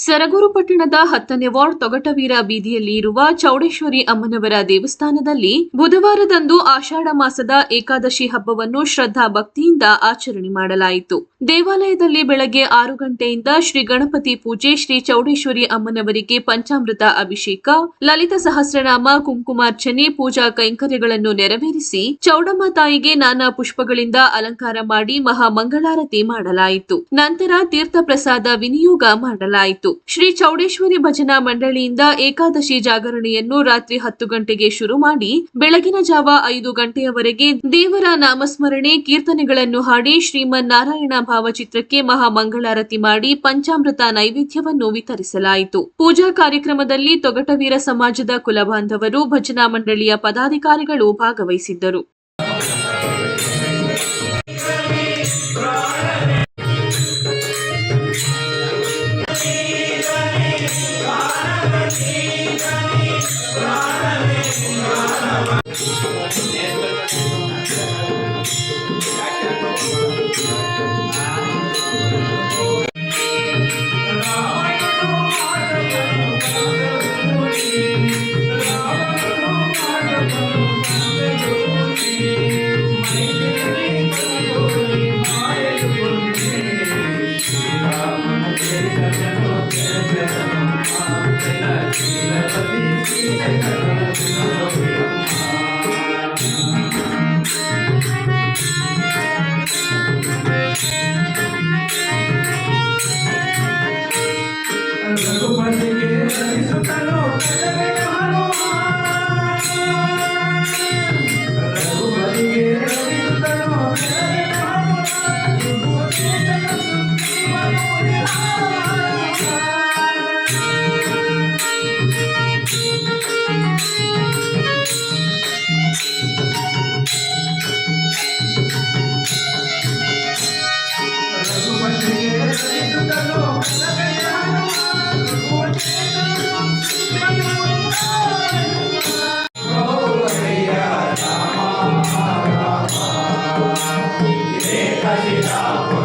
ಸರಗೂರು ಪಟ್ಟಣದ 10ನೇ ವಾರ್ಡ್ ತೊಗಟವೀರ ಬೀದಿಯಲ್ಲಿ ಇರುವ ಚೌಡೇಶ್ವರಿ ಅಮ್ಮನವರ ದೇವಸ್ಥಾನದಲ್ಲಿ ಬುಧವಾರದಂದು ಆಷಾಢ ಮಾಸದ ಏಕಾದಶಿ ಹಬ್ಬವನ್ನು ಶ್ರದ್ಧಾ ಭಕ್ತಿಯಿಂದ ಆಚರಣೆ ಮಾಡಲಾಯಿತು. ದೇವಾಲಯದಲ್ಲಿ ಬೆಳಗ್ಗೆ 6 ಗಂಟೆಯಿಂದ ಶ್ರೀ ಗಣಪತಿ ಪೂಜೆ, ಶ್ರೀ ಚೌಡೇಶ್ವರಿ ಅಮ್ಮನವರಿಗೆ ಪಂಚಾಮೃತ ಅಭಿಷೇಕ, ಲಲಿತ ಸಹಸ್ರನಾಮ, ಕುಂಕುಮಾರ್ಚನೆ, ಪೂಜಾ ಕೈಂಕರ್ಯಗಳನ್ನು ನೆರವೇರಿಸಿ ಚೌಡಮ್ಮ ತಾಯಿಗೆ ನಾನಾ ಪುಷ್ಪಗಳಿಂದ ಅಲಂಕಾರ ಮಾಡಿ ಮಹಾ ಮಂಗಳಾರತಿ ಮಾಡಲಾಯಿತು. ನಂತರ ತೀರ್ಥ ಪ್ರಸಾದ ವಿನಿಯೋಗ ಮಾಡಲಾಯಿತು. ಶ್ರೀ ಚೌಡೇಶ್ವರಿ ಭಜನಾ ಮಂಡಳಿಯಿಂದ ಏಕಾದಶಿ ಜಾಗರಣೆಯನ್ನು ರಾತ್ರಿ 10 ಗಂಟೆಗೆ ಶುರು ಮಾಡಿ ಬೆಳಗಿನ ಜಾವ 5 ಗಂಟೆಯವರೆಗೆ ದೇವರ ನಾಮಸ್ಮರಣೆ, ಕೀರ್ತನೆಗಳನ್ನು ಹಾಡಿ ಶ್ರೀಮನ್ನಾರಾಯಣ ಭಾವಚಿತ್ರಕ್ಕೆ ಮಹಾ ಮಂಗಳಾರತಿ ಮಾಡಿ ಪಂಚಾಮೃತ ನೈವೇದ್ಯವನ್ನು ವಿತರಿಸಲಾಯಿತು. ಪೂಜಾ ಕಾರ್ಯಕ್ರಮದಲ್ಲಿ ತೊಗಟವೀರ ಸಮಾಜದ ಕುಲಬಾಂಧವರು, ಭಜನಾ ಮಂಡಳಿಯ ಪದಾಧಿಕಾರಿಗಳು ಭಾಗವಹಿಸಿದ್ದರು. Hare